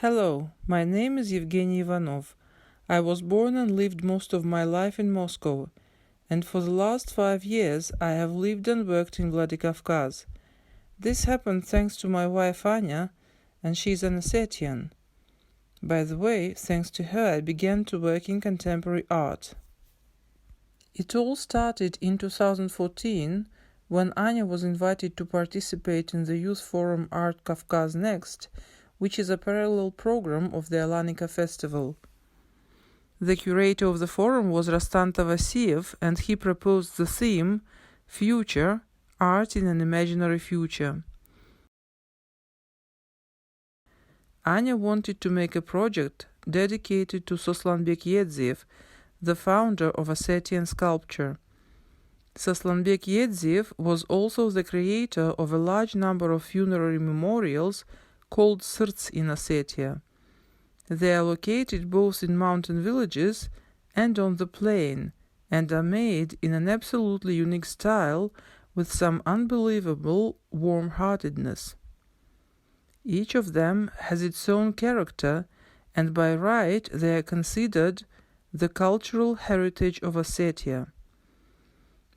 Hello, my name is Evgeny Ivanov. I was born and lived most of my life in Moscow, and for the last 5 years I have lived and worked in Vladikavkaz. This happened thanks to my wife Anya, and she is an Ossetian. By the way, thanks to her I began to work in contemporary art. It all started in 2014 when Anya was invited to participate in the youth forum Art Kavkaz Next, which is a parallel program of the Alanica Festival. The curator of the forum was Rastan Tavasiev, and he proposed the theme, Future, Art in an Imaginary Future. Anya wanted to make a project dedicated to Soslanbek Yedziev, the founder of Ossetian sculpture. Soslanbek Yedziev was also the creator of a large number of funerary memorials called Srts in Ossetia. They are located both in mountain villages and on the plain, and are made in an absolutely unique style with some unbelievable warm-heartedness. Each of them has its own character, and by right they are considered the cultural heritage of Ossetia.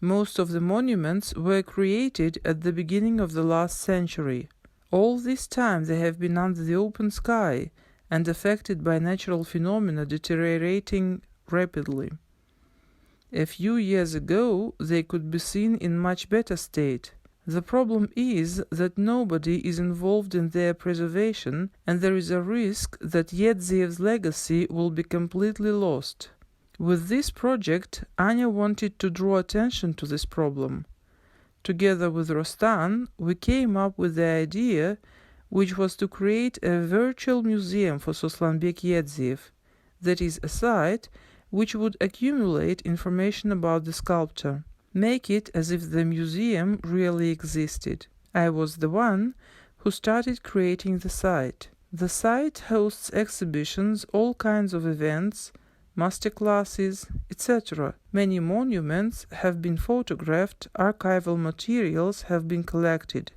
Most of the monuments were created at the beginning of the last century. All this time they have been under the open sky and affected by natural phenomena deteriorating rapidly. A few years ago they could be seen in much better state. The problem is that nobody is involved in their preservation, and there is a risk that Yedziev's legacy will be completely lost. With this project, Anya wanted to draw attention to this problem. Together with Rostan, we came up with the idea, which was to create a virtual museum for Soslanbek Yedziev, that is, a site which would accumulate information about the sculptor, make it as if the museum really existed. I was the one who started creating the site. The site hosts exhibitions, all kinds of events, masterclasses, etc. Many monuments have been photographed, archival materials have been collected.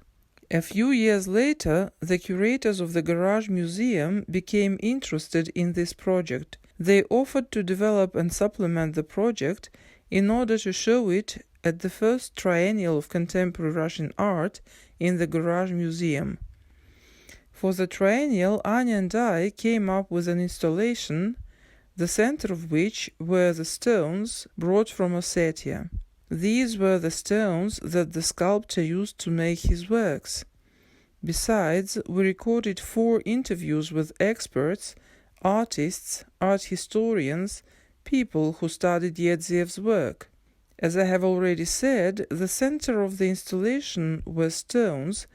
A few years later, the curators of the Garage Museum became interested in this project. They offered to develop and supplement the project in order to show it at the first triennial of contemporary Russian art in the Garage Museum. For the triennial, Anya and I came up with an installation, the center of which were the stones brought from Ossetia. These were the stones that the sculptor used to make his works. Besides, we recorded 4 interviews with experts, artists, art historians, people who studied Yedziev's work. As I have already said, the center of the installation were stones,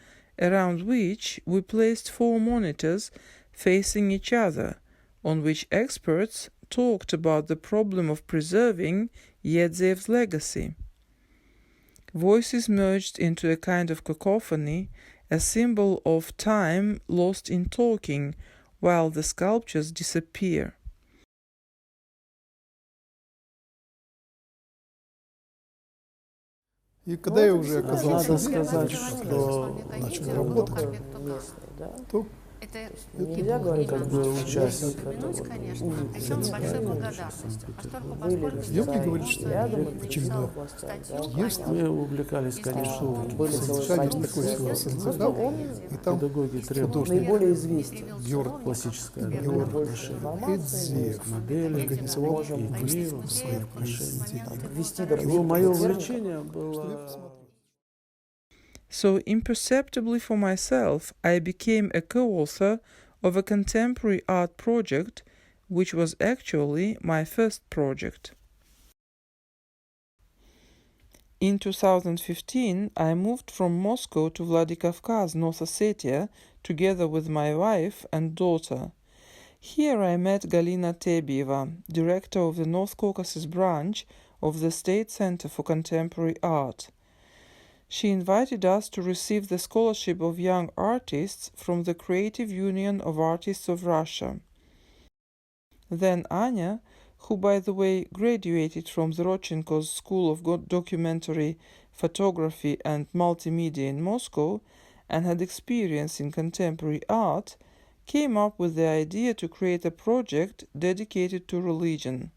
around which we placed 4 monitors facing each other, on which experts talked about the problem of preserving Yedziev's legacy. Voices merged into a kind of cacophony, a symbol of time lost in talking, while the sculptures disappear. И когда я уже оказался Надо здесь, сказать, что начал работать, то Это нельзя говорить, как бы участник конечно, отдельно большой благодарность. Евгений говорит, что очередной есть. мы увлекались, конечно, Содержание такой создал, и там педагоги требуют наиболее известен. Георг классическое Георг отношение Эдзиев модели, организовал и к миру, своих отношения. Ввести Его мое термин. увлечение было... So imperceptibly for myself, I became a co-author of a contemporary art project, which was actually my first project. In 2015, I moved from Moscow to Vladikavkaz, North Ossetia, together with my wife and daughter. Here I met Galina Tebieva, director of the North Caucasus branch of the State Center for Contemporary Art. She invited us to receive the scholarship of young artists from the Creative Union of Artists of Russia. Then Anya, who by the way graduated from the Rodchenko's School of Documentary Photography and Multimedia in Moscow and had experience in contemporary art, came up with the idea to create a project dedicated to religion.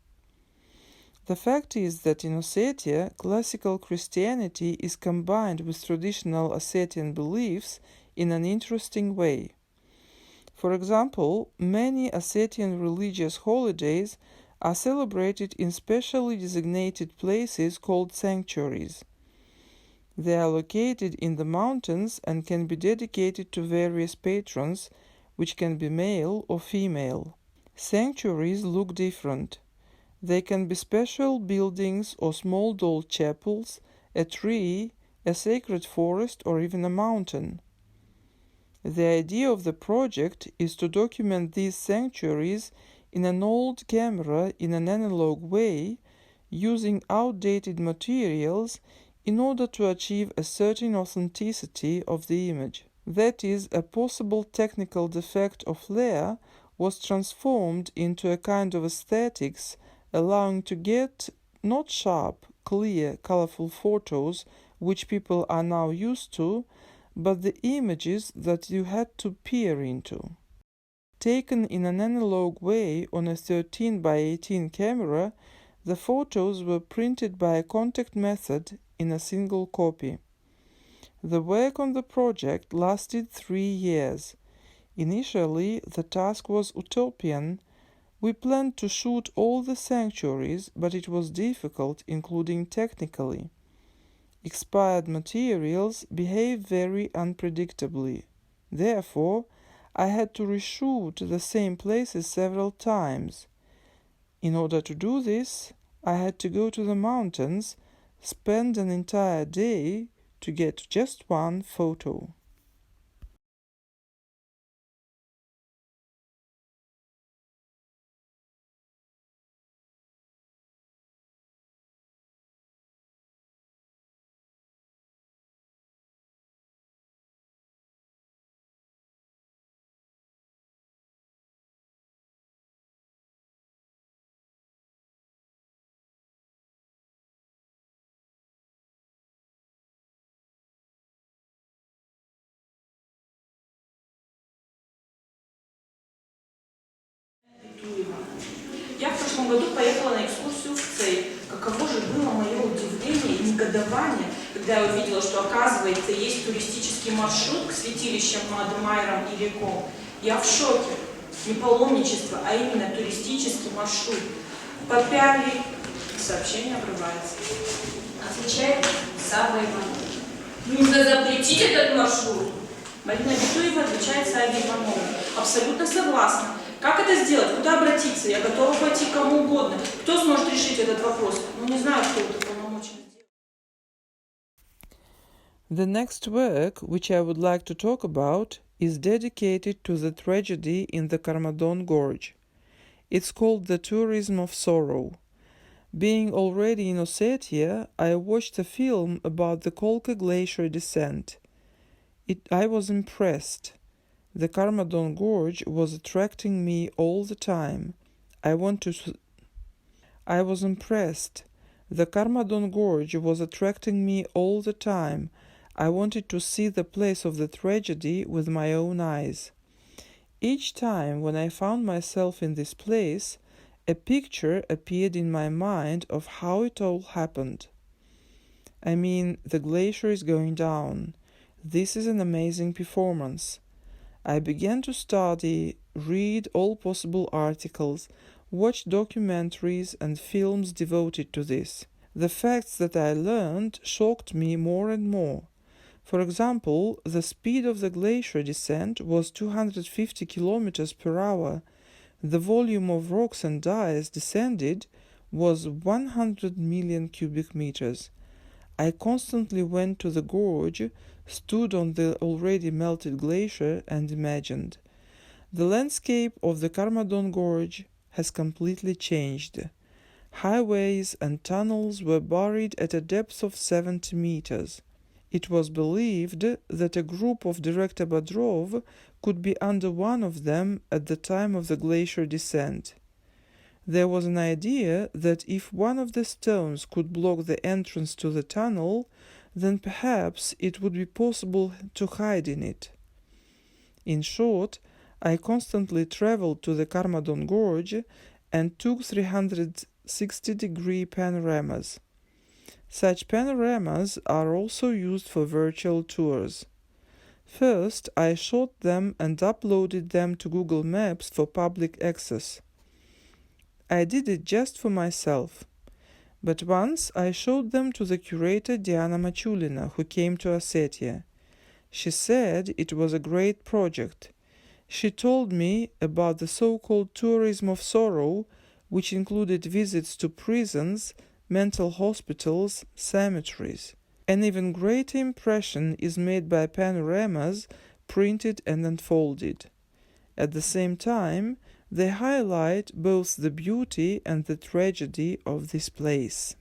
The fact is that in Ossetia, classical Christianity is combined with traditional Ossetian beliefs in an interesting way. For example, many Ossetian religious holidays are celebrated in specially designated places called sanctuaries. They are located in the mountains and can be dedicated to various patrons, which can be male or female. Sanctuaries look different. They can be special buildings or small doll chapels, a tree, a sacred forest, or even a mountain. The idea of the project is to document these sanctuaries in an old camera in an analog way, using outdated materials in order to achieve a certain authenticity of the image. That is, a possible technical defect of flare was transformed into a kind of aesthetics, allowing to get not sharp, clear, colorful photos which people are now used to, but the images that you had to peer into. Taken in an analog way on a 13 by 18 camera, the photos were printed by a contact method in a single copy. The work on the project lasted 3 years. Initially, the task was utopian. We planned to shoot all the sanctuaries, but it was difficult, including technically. Expired materials behave very unpredictably. Therefore, I had to reshoot the same places several times. In order to do this, I had to go to the mountains, spend an entire day to get just one photo. Я в прошлом году поехала на экскурсию в Цей. Каково же было мое удивление и негодование, когда я увидела, что, оказывается, есть туристический маршрут к святилищам над Майером и Реком. Я в шоке. Не паломничество, а именно туристический маршрут. Попяли. Сообщение обрывается. Отвечает Савва Иванов. Нужно запретить этот маршрут. Марина Битуева отвечает Савве Иванову. Абсолютно согласна. Как это сделать? Куда обратиться? Я готова пойти к кому угодно. Кто сможет решить этот вопрос? Ну, не знаю, кто это полномочен сделать. The next work, which I would like to talk about, is dedicated to the tragedy in the Karmadon Gorge. It's called The Tourism of Sorrow. Being already in Ossetia, I watched a film about the Kolka Glacier descent. I was impressed. The Karmadon Gorge was attracting me all the time. I was impressed. The Karmadon Gorge was attracting me all the time. I wanted to see the place of the tragedy with my own eyes. Each time when I found myself in this place, a picture appeared in my mind of how it all happened. I mean, the glacier is going down. This is an amazing performance. I began to study, read all possible articles, watch documentaries and films devoted to this. The facts that I learned shocked me more and more. For example, the speed of the glacier descent was 250 kilometers per hour. The volume of rocks and ice descended was 100 million cubic meters. I constantly went to the gorge, stood on the already melted glacier and imagined. The landscape of the Karmadon Gorge has completely changed. Highways and tunnels were buried at a depth of 70 meters. It was believed that a group of Director Bodrov could be under one of them at the time of the glacier descent. There was an idea that if one of the stones could block the entrance to the tunnel, then perhaps it would be possible to hide in it. In short, I constantly traveled to the Karmadon Gorge and took 360-degree panoramas. Such panoramas are also used for virtual tours. First, I shot them and uploaded them to Google Maps for public access. I did it just for myself. But once I showed them to the curator Diana Machulina, who came to Ossetia. She said it was a great project. She told me about the so-called tourism of sorrow, which included visits to prisons, mental hospitals, cemeteries. An even greater impression is made by panoramas printed and unfolded. At the same time, they highlight both the beauty and the tragedy of this place.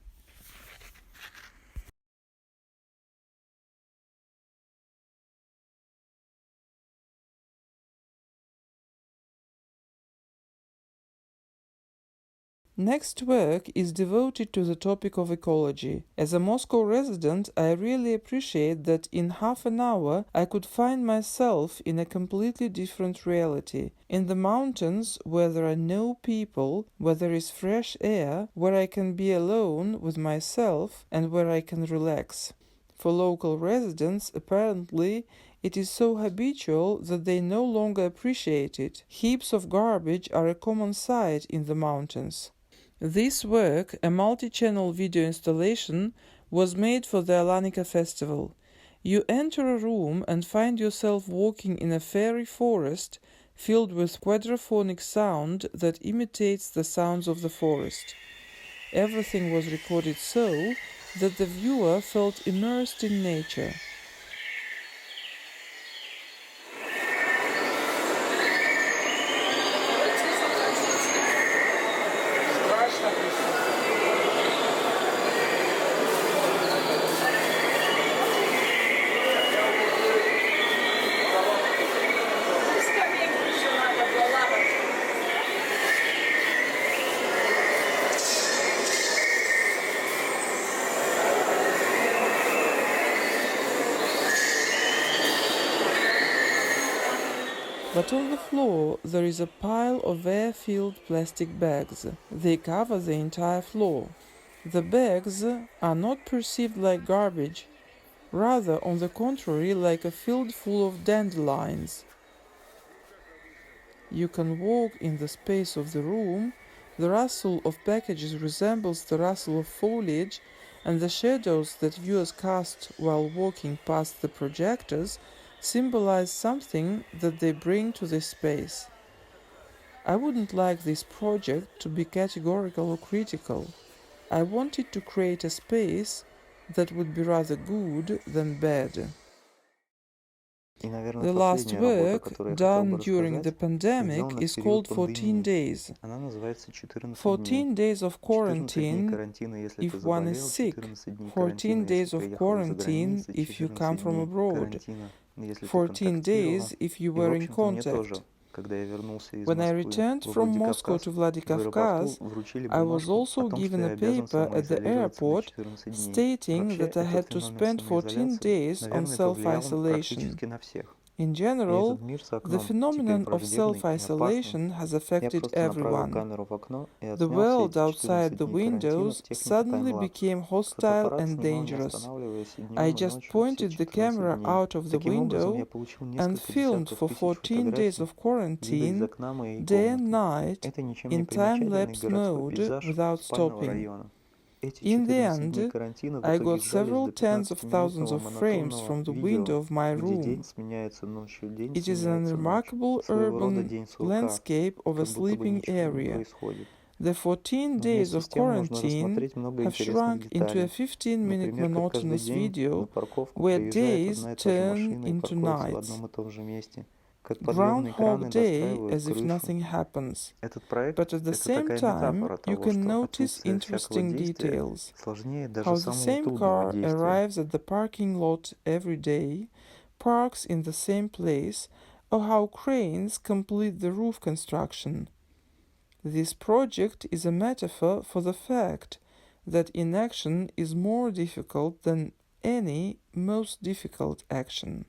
Next work is devoted to the topic of ecology. As a Moscow resident, I really appreciate that in half an hour I could find myself in a completely different reality. In the mountains, where there are no people, where there is fresh air, where I can be alone with myself and where I can relax. For local residents, apparently, it is so habitual that they no longer appreciate it. Heaps of garbage are a common sight in the mountains. This work, a multi-channel video installation, was made for the Alanica festival. You enter a room and find yourself walking in a fairy forest filled with quadraphonic sound that imitates the sounds of the forest. Everything was recorded so that the viewer felt immersed in nature. But on the floor there is a pile of air-filled plastic bags. They cover the entire floor. The bags are not perceived like garbage, rather on the contrary like a field full of dandelions. You can walk in the space of the room, the rustle of packages resembles the rustle of foliage, and the shadows that viewers cast while walking past the projectors symbolize something that they bring to this space. I wouldn't like this project to be categorical or critical. I wanted to create a space that would be rather good than bad. The last work, done during the pandemic, is called 14 Days. 14 days of quarantine if one is sick, 14 days of quarantine if you come from abroad, 14 days if you were in contact. When I returned from Moscow to Vladikavkaz, I was also given a paper at the airport stating that I had to spend 14 days on self-isolation. In general, the phenomenon of self-isolation has affected everyone. The world outside the windows suddenly became hostile and dangerous. I just pointed the camera out of the window and filmed for 14 days of quarantine, day and night, in time-lapse mode without stopping. In the end, I got several tens of thousands of frames from the window of my room. It is an remarkable urban landscape of a sleeping area. The 14 days of quarantine have shrunk into a 15-minute monotonous video where days turn into nights. Groundhog Day, as if nothing happens. But at the same time, you can notice interesting details. How the same car arrives at the parking lot every day, parks in the same place, or how cranes complete the roof construction. This project is a metaphor for the fact that inaction is more difficult than any most difficult action.